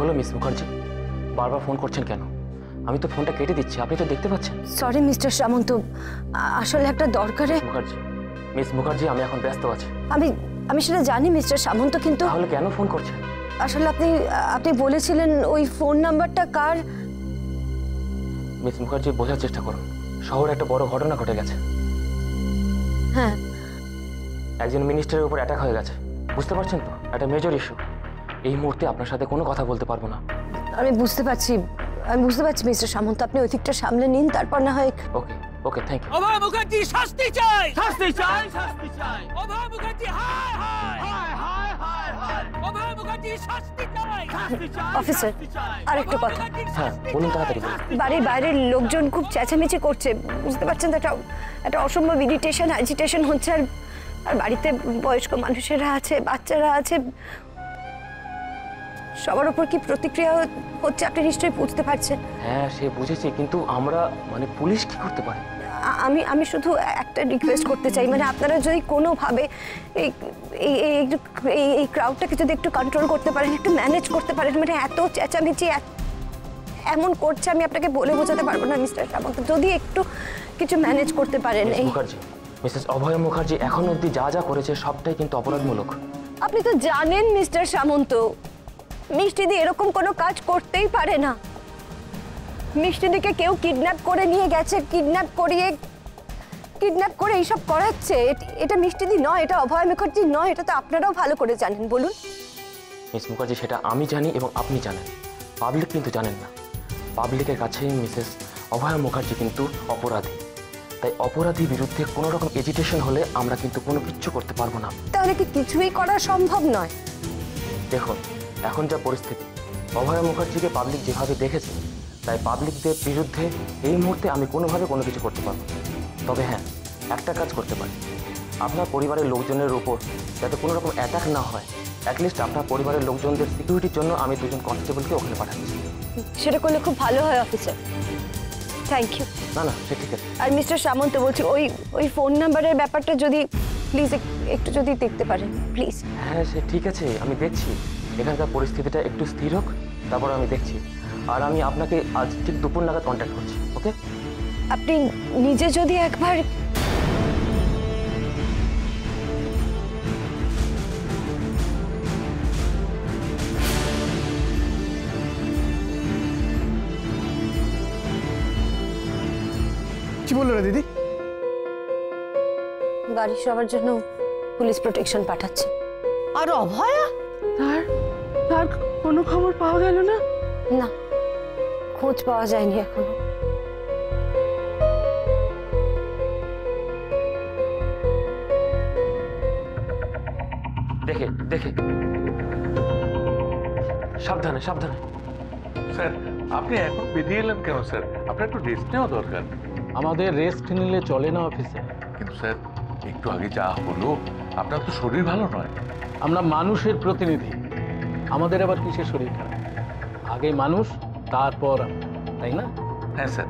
হলো মিস মুখার্জি? বারবার ফোন করছেন কেন? আমি তো ফোনটা কেটে দিচ্ছি, আপনি তো দেখতে পাচ্ছেন। সরি মিস্টার সামন্ত, আসলে একটা দরকারে। মুখার্জি, মিস মুখার্জি, আমি এখন ব্যস্ত আছি। আমি সেটা জানি মিস্টার সামন্ত, কিন্তু তাহলে কেন ফোন করছেন? আসলে আপনি বলেছিলেন ওই ফোন নাম্বারটা কার। মিস মুখার্জি, বোঝার চেষ্টা করুন, শহরে একটা বড় ঘটনা ঘটে গেছে। হ্যাঁ, একজন মিনিস্টারের উপর অ্যাটাক হয়ে গেছে, বুঝতে পারছেন তো? একটা মেজর ইস্যু। এই মুহূর্তে আপনার সাথে কোনো কথা বলতে পারবো না। আমি বুঝতে পারছি মিস্টার সামন্ত, আপনি ওই দিকটা সামলে নিন, তারপর না হয়। ওকে ওকে, থ্যাংক ইউ। অভয় মুখার্জি শাস্তি চাই, শাস্তি চাই, শাস্তি চাই। অভয় মুখার্জি হায় হায় হায় হায় হায় হায়। অভয় মুখার্জি শাস্তি চাই, শাস্তি চাই। অফিসার, আরেকটা কথা। হ্যাঁ বলুন, তাড়াতাড়ি বলুন। বাড়ির বাইরের লোকজন খুব চেঁচামেচি করছে, বুঝতে পারছেন তো? একটা অসম্ভব ইরিটেশন, অ্যাজিটেশন হচ্ছে। আর বাড়িতে বয়স্ক মানুষেরা আছে, বাচ্চারা আছে, সবার উপর কি প্রতিক্রিয়া হচ্ছে আপনি নিশ্চয়ই বুঝতে পারছেন। হ্যাঁ সে বুঝেছি, কিন্তু আমরা পুলিশ কি করতে পারে? আমি শুধু একটা রিকোয়েস্ট করতে চাই, আপনারা যদি কোনোভাবে এই ক্রাউডটাকে যদি একটু কন্ট্রোল করতে পারেন, একটু ম্যানেজ করতে পারেন। এত চেঁচামেচি এমন করছে, আমি আপনাকে বলে বোঝাতে পারবো না মিস্টার সামন্ত। যদি একটু কিছু ম্যানেজ করতে পারেন। মিসেস অভয় মুখার্জি এখন অবধি যা যা করেছে সবটাই কিন্তু অপরাধমূলক। আপনি তো জানেন মিস্টার সামন্ত, মিষ্টিদি এরকম কোনো কাজ করতেই পারে না। মিষ্টিদিকে কেউ কিডন্যাপ করে নিয়ে গেছে, কিডন্যাপ করে এইসব করাচ্ছে। এটা মিষ্টিদি নয়, এটা অভয় মুখার্জি নয়, এটা তো আপনারাও ভালো করে জানেন। বলুন মিস মুখার্জি, সেটা আমি জানি এবং আপনি জানেন, পাবলিক কিন্তু জানেন না। পাবলিকের কাছে মিসেস অভয় মুখার্জি কিন্তু অপরাধী। তাই অপরাধীর বিরুদ্ধে কোনো রকম এজিটেশন হলে আমরা কিন্তু কোনো কিচ্ছু করতে পারবো না। তাহলে কি কিছুই করা সম্ভব নয়? দেখুন, এখন যা পরিস্থিতি, অভয় মুখার্জিকে পাবলিক যেভাবে দেখেছে, তাই পাবলিকদের বিরুদ্ধে এই মুহূর্তে আমি কোনোভাবে কোনো কিছু করতে পারবো না। তবে হ্যাঁ, একটা কাজ করতে পারি, আপনার পরিবারের লোকজনের উপর যাতে কোনো রকম অ্যাটাক না হয়, অ্যাটলিস্ট আপনার পরিবারের লোকজনদের সিকিউরিটির জন্য আমি দুজন কনস্টেবলকে ওখানে পাঠাচ্ছি। সেটা করলে খুব ভালো হয় অফিসার, থ্যাংক ইউ। না সে ঠিক আছে। আর মিস্টার সামন্ত বলছি, ওই ফোন নাম্বারের ব্যাপারটা যদি প্লিজ একটু যদি দেখতে পারেন প্লিজ। হ্যাঁ সে ঠিক আছে, আমি দেখছি। এখানকার পরিস্থিতিটা একটু স্থির হোক, তারপর আমি দেখছি। আর আমি আপনাকে আজ ঠিক দুপুর নাগাদ কন্ট্যাক্ট করছি, ওকে? আপনি নিজে যদি একবার কি বললো রে দিদি? বাড়ির সবার জন্য পুলিশ প্রোটেকশন পাঠাচ্ছে। আর অভয়া, তার কোনো খবর পাওয়া গেল না? না, খোঁজ পাওয়া যায়নি এখনো। দেখে সাবধানে সাবধানে। স্যার, আপনি এখন বেরিয়ে এলেন কেন স্যার? আপনার একটু রেস্ট নেওয়া দরকার। আমাদের রেস্ট নিলে চলে না অফিসে। কিন্তু স্যার, একটু আগে যা হলো, আপনার তো শরীর ভালো নয়। আমরা মানুষের প্রতিনিধি, আমাদের আবার কিসের শরীর খারাপ? আগে মানুষ, তারপর তাই না? হ্যাঁ স্যার।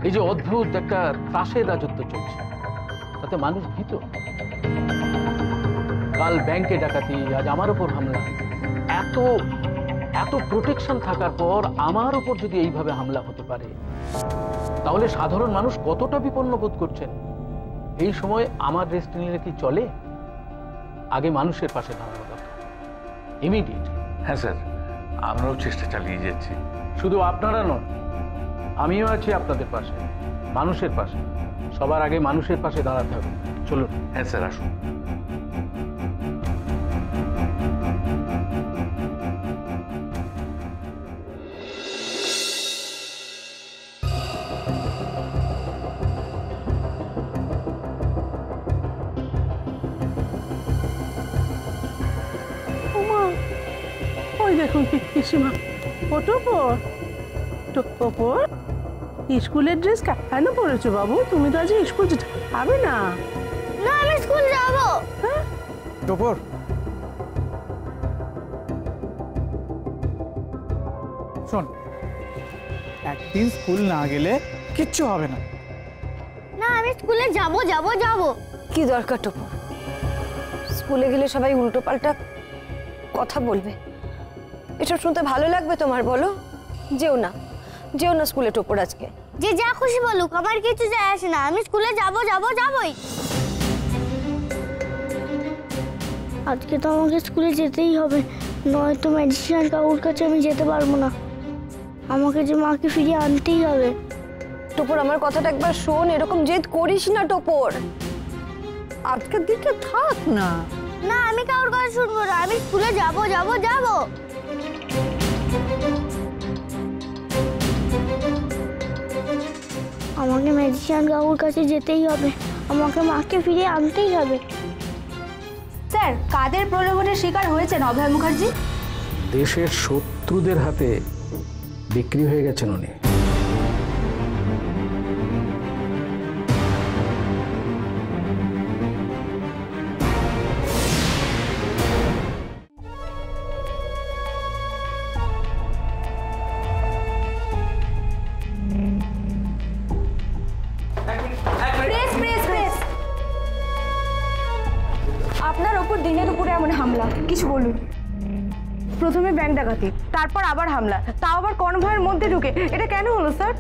এই যে অদ্ভুত একটা ত্রাসের রাজত্ব চলছে, তাতে মানুষ ভীত। কাল ব্যাংকে ডাকাতি, আজ আমার উপর হামলা। এত এত প্রোটেকশন থাকার পর আমার উপর যদি এইভাবে হামলা হতে পারে, তাহলে সাধারণ মানুষ কতটা বিপন্ন বোধ করছেন। এই সময় আমার রেস্ট নিলে কি চলে? আগে মানুষের পাশে দাঁড়ানো দরকার, ইমিডিয়েট। হ্যাঁ স্যার, আমরাও চেষ্টা চালিয়ে যাচ্ছি। শুধু আপনারা নন, আমিও আছি আপনাদের পাশে, মানুষের পাশে। সবার আগে মানুষের পাশে দাঁড়াতে হবে। চলুন। হ্যাঁ স্যার, আসুন। ওই দেখুন পিসিমা, ওপর স্কুলের ড্রেস কেন পরেছো বাবু? তুমি তো আজ স্কুল যাবে না। না আমি স্কুল যাব। হ্যাঁ টোপর, শোন, একদিন স্কুল না গেলে কিচ্ছু হবে না। না আমি স্কুলে যাব। কি দরকার টোপর? স্কুলে গেলে সবাই উল্টো পাল্টা কথা বলবে। এসব শুনতে ভালো লাগবে তোমার বলো? যেও না, যেও না স্কুলে টোপর আজকে। যে যা খুশি বলুক, আমার কিছু যায় আসে না, আমি স্কুলে যাবই। আজকে তো আমাকে স্কুলে যেতেই হবে, নয়তো ম্যাজিশিয়ান কাকুর কাছে আমি যেতে পারবো না। আমাকে যে মাকে ফিরিয়ে আনতেই হবে। টোপর আমার কথাটা একবার শোন, এরকম জেদ করিস না টোপর। আজকের দিনটা থাক না। না, আমি কারোর কথা শুনবো না, আমি স্কুলে যাবো। আমাকে ম্যাজিশিয়ান কাকুর কাছে যেতেই হবে, আমাকে মাকে ফিরিয়ে আনতেই হবে। স্যার, কাদের প্রলোভনের শিকার হয়েছেন অভয় মুখার্জি? দেশের শত্রুদের হাতে বিক্রি হয়ে গেছেন উনি। আপনার ওপর দিনের উপরে এমন হামলা, কিছু বলুন। প্রথমে ব্যাংক ডাকাতি, তারপর আবার হামলা, তাও আবার কনভয়ের মধ্যে ঢুকে। এটা কেন হলো স্যার?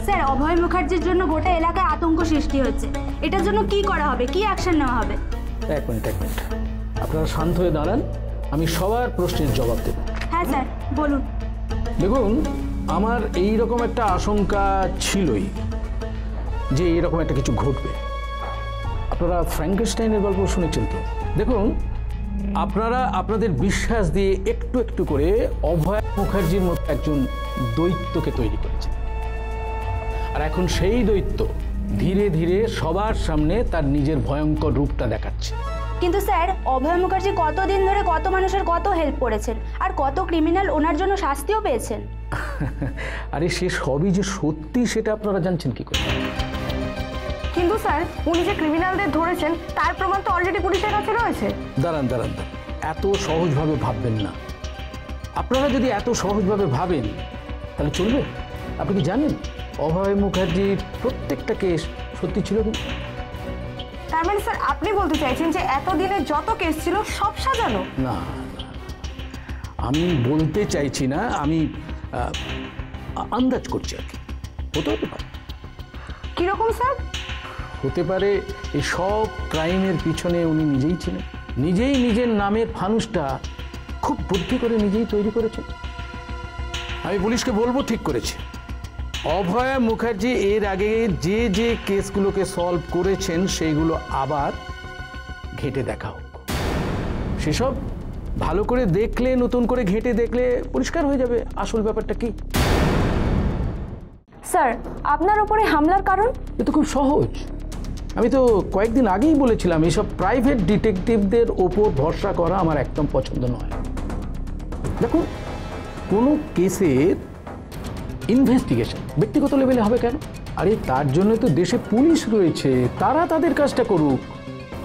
স্যার, অভয় মুখার্জির জন্য গোটা এলাকায় আতঙ্ক সৃষ্টি হচ্ছে। এটার জন্য কি করা হবে, কি অ্যাকশন নেওয়া হবে? এক মিনিট আপনারা শান্ত হয়ে দাঁড়ান, আমি সবার প্রশ্নের জবাব দেব। হ্যাঁ স্যার, বলুন। দেখুন, আমার এই রকম একটা আশঙ্কা ছিলই যে এরকম একটা কিছু ঘটবে। আপনারা ফ্র্যাঙ্কেনস্টাইনের গল্প শুনেছেন তো? দেখুন, আপনারা আপনাদের বিশ্বাস দিয়ে একটু একটু করে অভয় মুখার্জির মতো একজন দৈত্যকে তৈরি করেছেন, আর এখন সেই দৈত্য ধীরে ধীরে সবার সামনে তার নিজের ভয়ঙ্কর রূপটা দেখাচ্ছে। কিন্তু স্যার, অভয় মুখার্জি কতদিন ধরে কত মানুষের কত হেল্প করেছেন, আর কত ক্রিমিনাল ওনার জন্য শাস্তিও পেয়েছেন। আরে সে সবই যে সত্যি সেটা আপনারা জানছেন কি করে? কিন্তু স্যার, উনি যে ক্রিমিনালদের ধরেছেন তার প্রমাণ তো অলরেডি পুলিশের কাছে রয়েছে। দাঁড়ান, এত সহজভাবে ভাববেন না। আপনারা যদি এত সহজভাবে ভাবেন তাহলে চলবে? আপনি কি জানেন অভয় মুখার্জির প্রত্যেকটা কেস সত্যি ছিল কি? তার মানে স্যার আপনি বলতে চাইছেন যে এতদিনে যত কেস ছিল সব সাজানো? না, আমি বলতে চাইছি না, আমি আন্দাজ করছি আর কি। হতে পারে। কিরকম স্যার? হতে পারে এই সব ক্রাইমের পিছনে উনি নিজেই ছিলেন, নিজেই নিজের নামের ফানুসটা খুব বুদ্ধি করে নিজেই তৈরি করেছেন। আমি পুলিশকে বলবো ঠিক করেছে। অভয় মুখার্জি এর আগে যে যে কেসগুলোকে সলভ করেছেন সেইগুলো আবার ঘেঁটে দেখা হোক। সেসব ভালো করে দেখলে, নতুন করে ঘেঁটে দেখলে পরিষ্কার হয়ে যাবে আসল ব্যাপারটা কি। স্যার, আপনার উপরে হামলার কারণ? এ তো খুব সহজ। আমি তো কয়েকদিন আগেই বলেছিলাম এইসব প্রাইভেট ডিটেকটিভদের ওপর ভরসা করা আমার একদম পছন্দ নয়। দেখুন, কোনো কেসের ইনভেস্টিগেশন ব্যক্তিগত লেভেলে হবে কেন? আরে তার জন্য তো দেশে পুলিশ রয়েছে, তারা তাদের কাজটা করুক।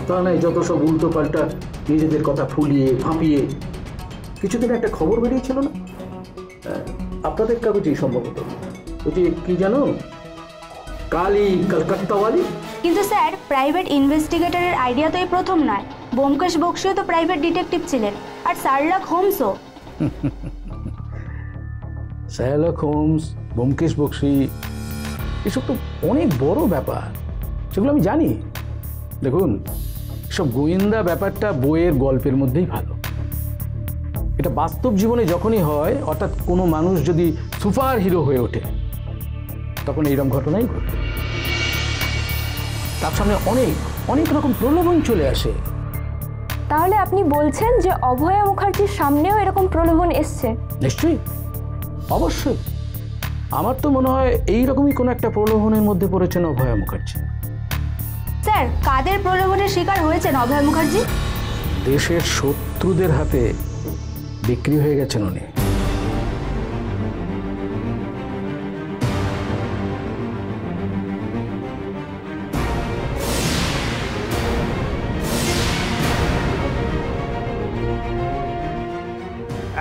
তা নয় যত সব উল্টো পাল্টা নিজেদের কথা ফুলিয়ে ফাঁপিয়ে। কিছুদিন একটা খবর বেরিয়েছিল না আপনাদের কাগজেই সম্ভবত, ওই যে কি জানো, কালি কলকাতাওয়ালি। কিন্তু স্যার, প্রাইভেট ইনভেস্টিগেটরের আইডিয়া তো এই প্রথম নয়। ব্যোমকেশ বক্সিও তো প্রাইভেট ডিটেকটিভ ছিলেন, আর শার্লক হোমসও। শার্লক হোমস, ব্যোমকেশ বক্সি, এসব তো অনেক বড় ব্যাপার, সেগুলো আমি জানি। দেখুন, সব গোয়েন্দা ব্যাপারটা বইয়ের গল্পের মধ্যেই ভালো। এটা বাস্তব জীবনে যখনই হয়, অর্থাৎ কোনো মানুষ যদি সুপার হিরো হয়ে ওঠে, তখন এইরকম ঘটনাই ঘটে। তার সামনে অনেক অনেক রকম প্রলোভন চলে আসে। তাহলে আপনি বলছেন যে অভয় মুখার্জির সামনেও এরকম প্রলোভন এসছে? নিশ্চয়ই, অবশ্যই। আমার তো মনে হয় এইরকমই কোনো একটা প্রলোভনের মধ্যে পড়েছেন অভয় মুখার্জি। স্যার, কাদের প্রলোভনের শিকার হয়েছেন অভয় মুখার্জি? দেশের শত্রুদের হাতে বিক্রি হয়ে গেছেন উনি।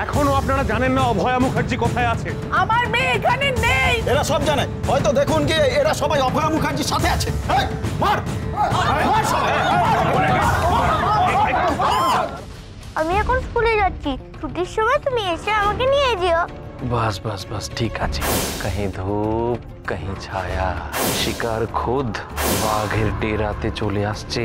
এখনো আপনারা জানেন না অভয়া মুখার্জি কোথায় আছে? আমার মেয়ে এখানে নেই। এরা সব জানে, হয়তো দেখুন কি এরা সবাই অভয়া মুখার্জির সাথে আছে। মার আমি এখন স্কুলে যাচ্ছি, ছুটির সময় তুমি এসে আমাকে নিয়ে যেও। बस बस बस ठीक আছে। कहीं धूप कहीं ছায়া, শিকার খুদ বাঘের ডেরাতে চলে আসছে।